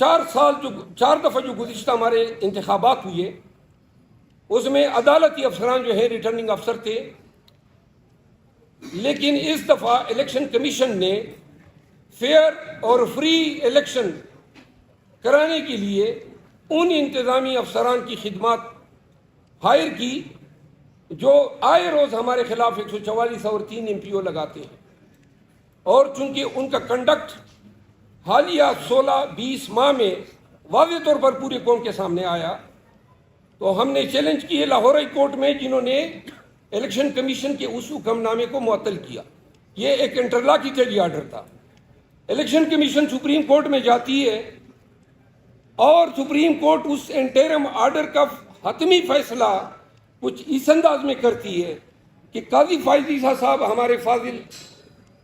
چار دفعہ جو گزشتہ ہمارے انتخابات ہوئے اس میں عدالتی افسران جو ہیں ریٹرننگ افسر تھے، لیکن اس دفعہ الیکشن کمیشن نے فیئر اور فری الیکشن کرانے کے لیے ان انتظامی افسران کی خدمات ہائر کی جو آئے روز ہمارے خلاف 144 اور 3 MPO لگاتے ہیں، اور چونکہ ان کا کنڈکٹ حالیہ 16-20 ماہ میں واضح طور پر پورے قوم کے سامنے آیا، تو ہم نے چیلنج کیے لاہور ہائی کورٹ میں، جنہوں نے الیکشن کمیشن کے اس حکم نامے کو معطل کیا۔ یہ ایک انٹرلاکیٹری آرڈر تھا۔ الیکشن کمیشن سپریم کورٹ میں جاتی ہے اور سپریم کورٹ اس انٹرم آرڈر کا حتمی فیصلہ کچھ اس انداز میں کرتی ہے کہ قاضی فائز عیسیٰ صاحب ہمارے فاضل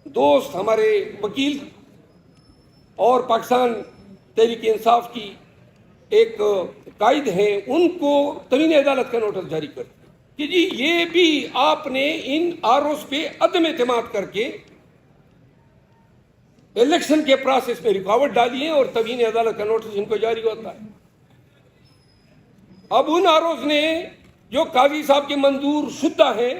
دوست، ہمارے وکیل اور پاکستان تحریک انصاف کی ایک قائد ہیں، ان کو توہین عدالت کا نوٹس جاری کرتی کہ جی یہ بھی آپ نے ان آروز پہ عدم اعتماد کر کے الیکشن کے پروسیس میں رکاوٹ ڈالی ہے اور توہین عدالت کا نوٹس ان کو جاری ہوتا ہے۔ اب ان آروز نے جو قاضی صاحب کے منظور شدہ ہیں،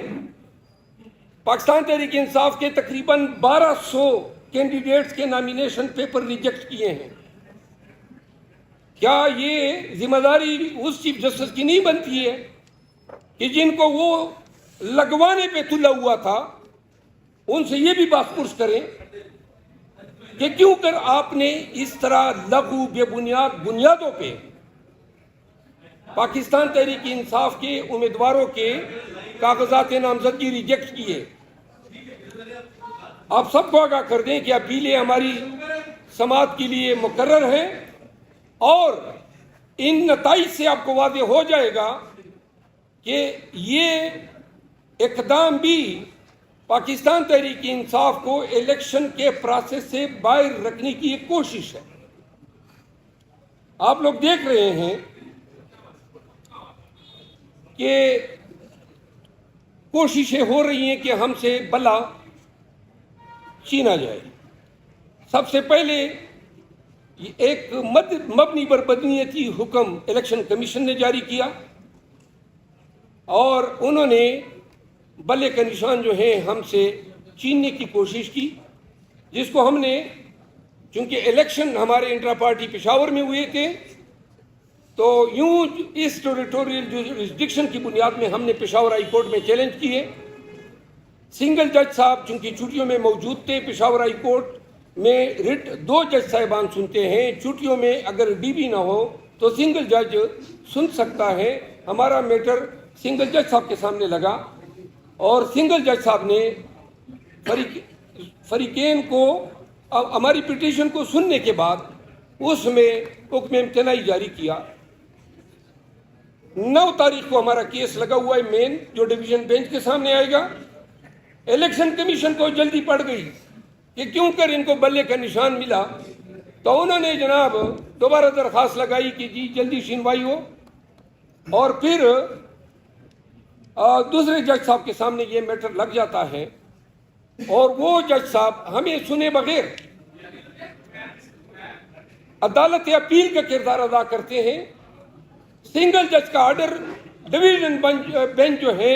پاکستان تحریک انصاف کے تقریباً 1200 کینڈیڈیٹس کے نامینیشن پیپر ریجیکٹ کیے ہیں۔ کیا یہ ذمہ داری اس چیف جسٹس کی نہیں بنتی ہے کہ جن کو وہ لگوانے پہ تلا ہوا تھا ان سے یہ بھی بات پرس کریں کہ کیوں کر آپ نے اس طرح لغو بے بنیادوں پہ پاکستان تحریک انصاف کے امیدواروں کے کاغذات نامزدگی ریجیکٹ کیے؟ آپ سب کو آگاہ کر دیں کہ اپیلیں ہماری سماعت کے لیے مقرر ہیں، اور ان نتائج سے آپ کو واضح ہو جائے گا کہ یہ اقدام بھی پاکستان تحریک انصاف کو الیکشن کے پروسیس سے باہر رکھنے کی ایک کوشش ہے۔ آپ لوگ دیکھ رہے ہیں کہ کوششیں ہو رہی ہیں کہ ہم سے بلا چھینا جائے۔ سب سے پہلے ایک مبنی بر بدنیتی حکم الیکشن کمیشن نے جاری کیا، اور انہوں نے بلے کا نشان جو ہیں ہم سے چھیننے کی کوشش کی، جس کو ہم نے، چونکہ الیکشن ہمارے انٹرا پارٹی پشاور میں ہوئے تھے، تو یوں اس ٹیریٹوریل جورسڈکشن کی بنیاد میں ہم نے پشاور ہائی کورٹ میں چیلنج کیے۔ سنگل جج صاحب چونکہ چھٹیوں میں موجود تھے، پشاور ہائی کورٹ میں رٹ 2 جج صاحبان سنتے ہیں، چھٹیوں میں اگر ڈی بی نہ ہو تو سنگل جج سن سکتا ہے۔ ہمارا میٹر سنگل جج صاحب کے سامنے لگا، اور سنگل جج صاحب نے فریقین کو ہماری پٹیشن کو سننے کے بعد اس میں حکم امتناعی جاری کیا۔ 9 تاریخ کو ہمارا کیس لگا ہوا ہے مین، جو ڈویژن بینچ کے سامنے آئے گا۔ الیکشن کمیشن کو جلدی پڑ گئی کہ کیوں کر ان کو بلے کا نشان ملا، تو انہوں نے جناب دوبارہ درخواست لگائی کہ جی جلدی سنوائی ہو، اور پھر دوسرے جج صاحب کے سامنے یہ میٹر لگ جاتا ہے، اور وہ جج صاحب ہمیں سنے بغیر عدالت اپیل کا کردار ادا کرتے ہیں۔ سنگل جج کا آرڈر ڈویژن بینچ جو ہے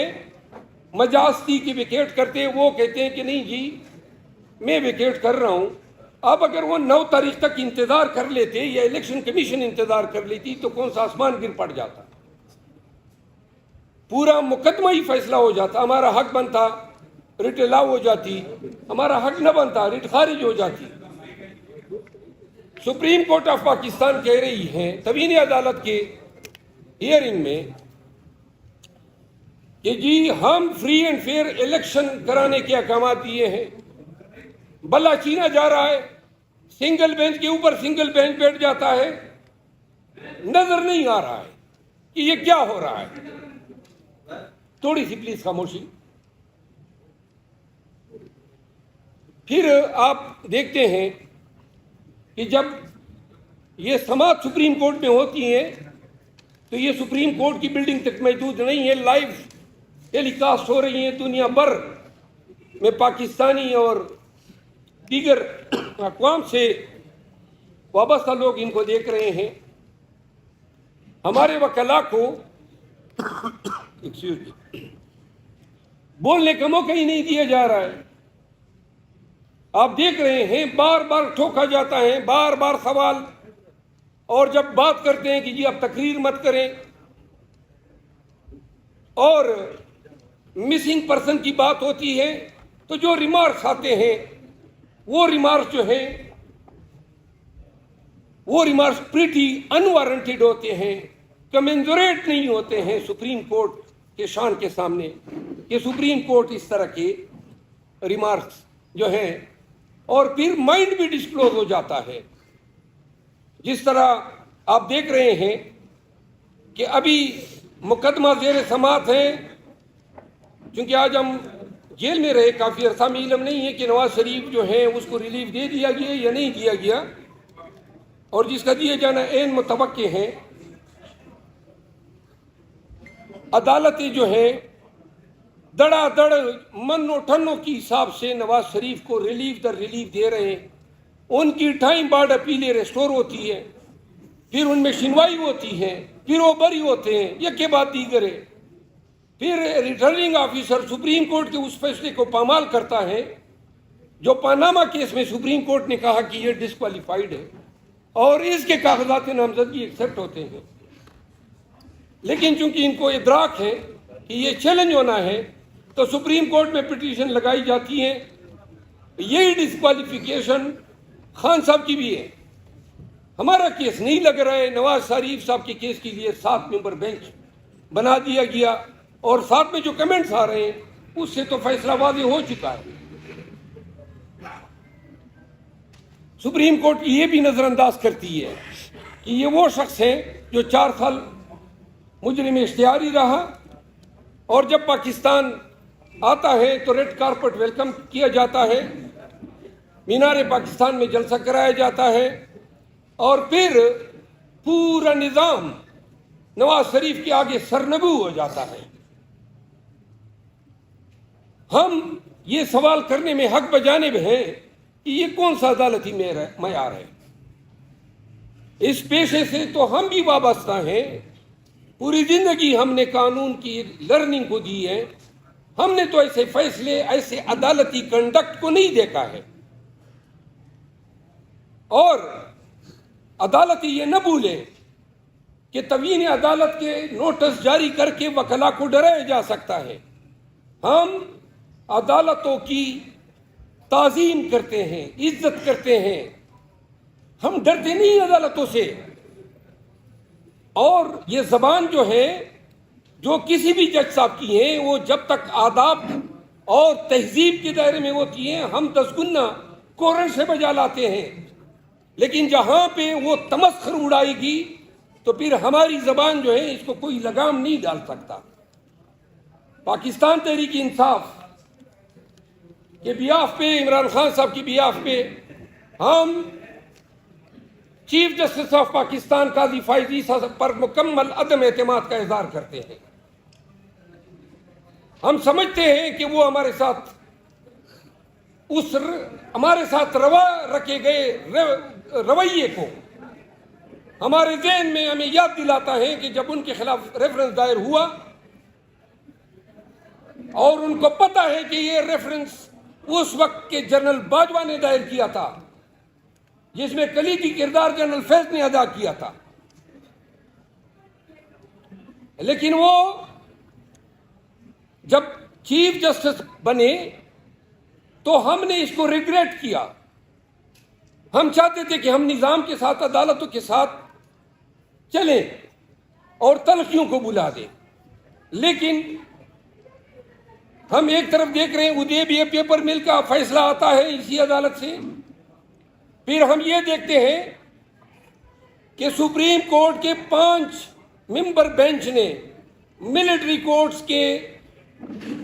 مجازتی کی ویکیٹ کرتے، وہ کہتے ہیں کہ نہیں جی میں ویکیٹ کر رہا ہوں۔ اب اگر وہ 9 تاریخ تک انتظار کر لیتے یا الیکشن کمیشن انتظار کر لیتی تو کون سا آسمان گر پڑ جاتا، پورا مقدمہ ہی فیصلہ ہو جاتا، ہمارا حق بنتا رٹ الاؤ ہو جاتی، ہمارا حق نہ بنتا رٹ خارج ہو جاتی۔ سپریم کورٹ آف پاکستان کہہ رہی ہے توہین عدالت کے ہیئرنگ میں کہ جی ہم فری اینڈ فیئر الیکشن کرانے کے احکامات دیے ہیں، بلا چھینا جا رہا ہے، سنگل بینچ کے اوپر سنگل بینچ بیٹھ جاتا ہے، نظر نہیں آ رہا ہے کہ یہ کیا ہو رہا ہے۔ تھوڑی سی پلیز خاموشی۔ پھر آپ دیکھتے ہیں کہ جب یہ سماعت سپریم کورٹ میں ہوتی ہیں تو یہ سپریم کورٹ کی بلڈنگ تک محدود نہیں ہے، لائیو ٹیلی کاسٹ ہو رہی ہیں دنیا بھر میں، پاکستانی اور دیگر اقوام سے وابستہ لوگ ان کو دیکھ رہے ہیں. ہمارے وکلا کو بولنے کا موقع ہی نہیں دیا جا رہا ہے. آپ دیکھ رہے ہیں بار بار ٹھوکا جاتا ہے، بار بار سوال، اور جب بات کرتے ہیں کہ جی آپ تقریر مت کریں، اور مسنگ پرسن کی بات ہوتی ہے تو جو ریمارکس آتے ہیں وہ ریمارکس جو ہیں وہ ریمارکس پریٹی انوارنٹیڈ ہوتے ہیں، کمنزوریٹ نہیں ہوتے ہیں سپریم کورٹ کے شان کے سامنے کہ سپریم کورٹ اس طرح کے ریمارکس جو ہیں. اور پھر مائنڈ بھی ڈسکلوز ہو جاتا ہے. جس طرح آپ دیکھ رہے ہیں کہ ابھی مقدمہ زیر سماعت ہے، چونکہ آج ہم جیل میں رہے کافی عرصہ، میں علم نہیں ہے کہ نواز شریف جو ہیں اس کو ریلیف دے دیا گیا یا نہیں دیا گیا، اور جس کا دیے جانا عین متوقع ہے. عدالتیں جو ہیں دڑا دڑ من و ٹھنوں کی حساب سے نواز شریف کو ریلیف در ریلیف دے رہے ہیں. ان کی ٹائم بارڈ اپیلیں ریسٹور ہوتی ہے، پھر ان میں سنوائی ہوتی ہے، پھر وہ بری ہوتے ہیں یک کے بعد دیگر ہے. پھر ریٹرننگ آفیسر سپریم کورٹ کے اس فیصلے کو پامال کرتا ہے جو پاناما کیس میں سپریم کورٹ نے کہا کہ یہ ڈسکوالیفائڈ ہے، اور اس کے کاغذات نامزدگی ایکسیپٹ ہوتے ہیں. لیکن چونکہ ان کو ادراک ہے کہ یہ چیلنج ہونا ہے تو سپریم کورٹ میں پٹیشن لگائی جاتی ہے. یہی ڈسکوالیفیکیشن خان صاحب کی بھی ہے. ہمارا کیس نہیں لگ رہا ہے، نواز شریف صاحب کے کیس کے لیے 7 ممبر بینچ بنا دیا گیا، اور ساتھ میں جو کمنٹس آ رہے ہیں اس سے تو فیصلہ واضح ہو چکا ہے. سپریم کورٹ یہ بھی نظر انداز کرتی ہے کہ یہ وہ شخص ہیں جو 4 سال مجرم اشتہاری رہا، اور جب پاکستان آتا ہے تو ریڈ کارپٹ ویلکم کیا جاتا ہے، مینار پاکستان میں جلسہ کرایا جاتا ہے، اور پھر پورا نظام نواز شریف کے آگے سرنگو ہو جاتا ہے. ہم یہ سوال کرنے میں حق بجانب ہیں کہ یہ کون سا عدالتی معیار ہے. اس پیشے سے تو ہم بھی وابستہ ہیں، پوری زندگی ہم نے قانون کی لرننگ کو دی ہے. ہم نے تو ایسے فیصلے، ایسے عدالتی کنڈکٹ کو نہیں دیکھا ہے. اور عدالت یہ نہ بھولے کہ توہین عدالت کے نوٹس جاری کر کے وکلا کو ڈرایا جا سکتا ہے. ہم عدالتوں کی تعظیم کرتے ہیں، عزت کرتے ہیں، ہم ڈرتے نہیں عدالتوں سے. اور یہ زبان جو ہے جو کسی بھی جج صاحب کی ہیں وہ جب تک آداب اور تہذیب کے دائرے میں ہوتی ہیں ہم 10 گنا کورن سے بجا لاتے ہیں. لیکن جہاں پہ وہ تمسخر اڑائے گی تو پھر ہماری زبان جو ہے اس کو کوئی لگام نہیں ڈال سکتا. پاکستان تحریک انصاف کے بیاف پہ، عمران خان صاحب کی بیاف پہ، ہم چیف جسٹس آف پاکستان قاضی فائز عیسیٰ پر مکمل عدم اعتماد کا اظہار کرتے ہیں. ہم سمجھتے ہیں کہ وہ ہمارے ساتھ روا رکھے گئے رویے کو ہمارے ذہن میں ہمیں یاد دلاتا ہے کہ جب ان کے خلاف ریفرنس دائر ہوا، اور ان کو پتا ہے کہ یہ ریفرنس اس وقت کے جنرل باجوہ نے دائر کیا تھا، جس میں کلیدی کردار جنرل فیض نے ادا کیا تھا. لیکن وہ جب چیف جسٹس بنے تو ہم نے اس کو ریگریٹ کیا. ہم چاہتے تھے کہ ہم نظام کے ساتھ، عدالتوں کے ساتھ چلیں اور تلخیوں کو بلا دیں. لیکن ہم ایک طرف دیکھ رہے ہیں ادے بھی پیپر مل کا فیصلہ آتا ہے اسی عدالت سے، پھر ہم یہ دیکھتے ہیں کہ سپریم کورٹ کے 5 ممبر بینچ نے ملٹری کورٹس کے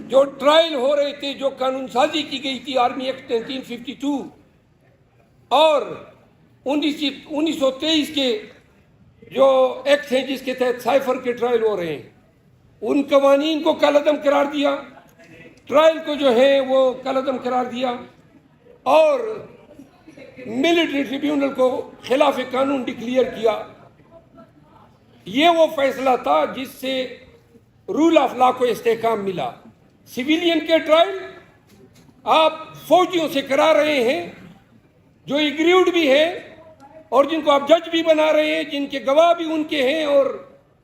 جو ٹرائل ہو رہے تھے، جو قانون سازی کی گئی تھی آرمی ایکٹ 1952 اور 1923 کے جو ایکٹ ہیں جس کے تحت سائفر کے ٹرائل ہو رہے ہیں، ان قوانین کو کالعدم قرار دیا، ٹرائل کو جو ہے وہ کالعدم قرار دیا، اور ملٹری ٹریبیونل کو خلاف قانون ڈکلیئر کیا. یہ وہ فیصلہ تھا جس سے رول آف لا کو استحکام ملا. سویلین کے ٹرائل آپ فوجیوں سے کرا رہے ہیں جو ایگریوڈ بھی ہیں اور جن کو آپ جج بھی بنا رہے ہیں, جن کے گواہ بھی ان کے ہیں, اور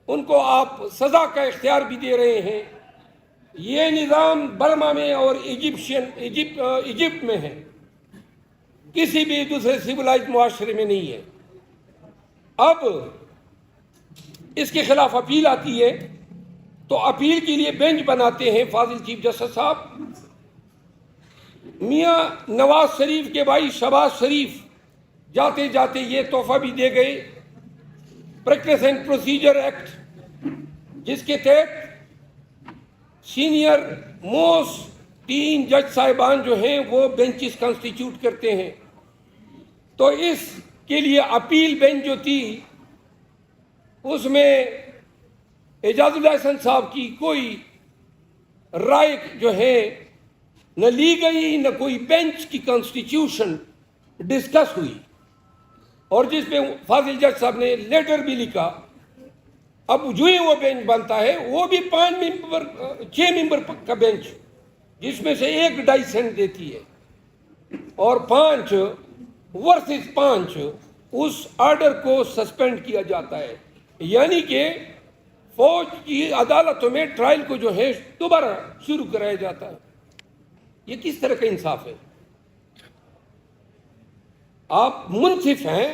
ان کو آپ سزا کا اختیار بھی دے رہے ہیں. یہ نظام برما میں اور ایجپٹ میں ہے, کسی بھی دوسرے سویلائزڈ معاشرے میں نہیں ہے. اب اس کے خلاف اپیل آتی ہے تو اپیل کے لیے بینچ بناتے ہیں فاضل چیف جسٹس صاحب. میاں نواز شریف کے بھائی شہباز شریف جاتے جاتے یہ تحفہ بھی دے گئے, پریکٹس اینڈ پروسیجر ایکٹ, جس کے تحت سینئر موسٹ 3 جج صاحبان جو ہیں وہ بینچز کانسٹیٹیوٹ کرتے ہیں. تو اس کے لیے اپیل بینچ جو تھی اس میں اعجاز اللہ احسن صاحب کی کوئی رائے جو ہے نہ لی گئی, نہ کوئی بینچ کی کانسٹیٹیوشن ڈسکس ہوئی, اور جس پہ فاضل جج صاحب نے لیٹر بھی لکھا. اب جو ہی وہ بینچ بنتا ہے وہ بھی 6 ممبر کا بینچ, جس میں سے 1 ڈائسنٹ دیتی ہے اور 5 ورسز 5 اس آرڈر کو سسپینڈ کیا جاتا ہے. یعنی کہ فوج کی عدالتوں میں ٹرائل کو جو ہے دوبارہ شروع کرایا جاتا ہے. یہ کس طرح کا انصاف ہے؟ آپ منصف ہیں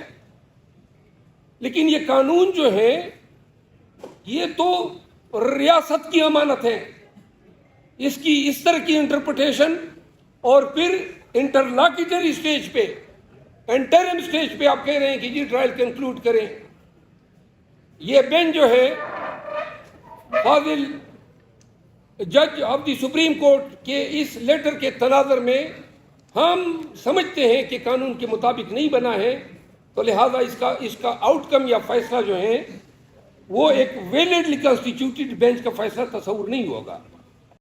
لیکن یہ قانون جو ہے یہ تو ریاست کی امانت ہے. اس کی اس طرح کی انٹرپریٹیشن اور پھر انٹرلاکیٹری سٹیج پہ, انٹرم سٹیج پہ آپ کہہ رہے ہیں کہ جی ٹرائل کنکلوڈ کریں. یہ بینچ جو ہے فاضل جج آف دی سپریم کورٹ کے اس لیٹر کے تناظر میں ہم سمجھتے ہیں کہ قانون کے مطابق نہیں بنا ہے, تو لہذا اس کا آؤٹ کم یا فیصلہ جو ہے وہ ایک ویلڈلی کانسٹیٹیوٹڈ بینچ کا فیصلہ تصور نہیں ہوگا.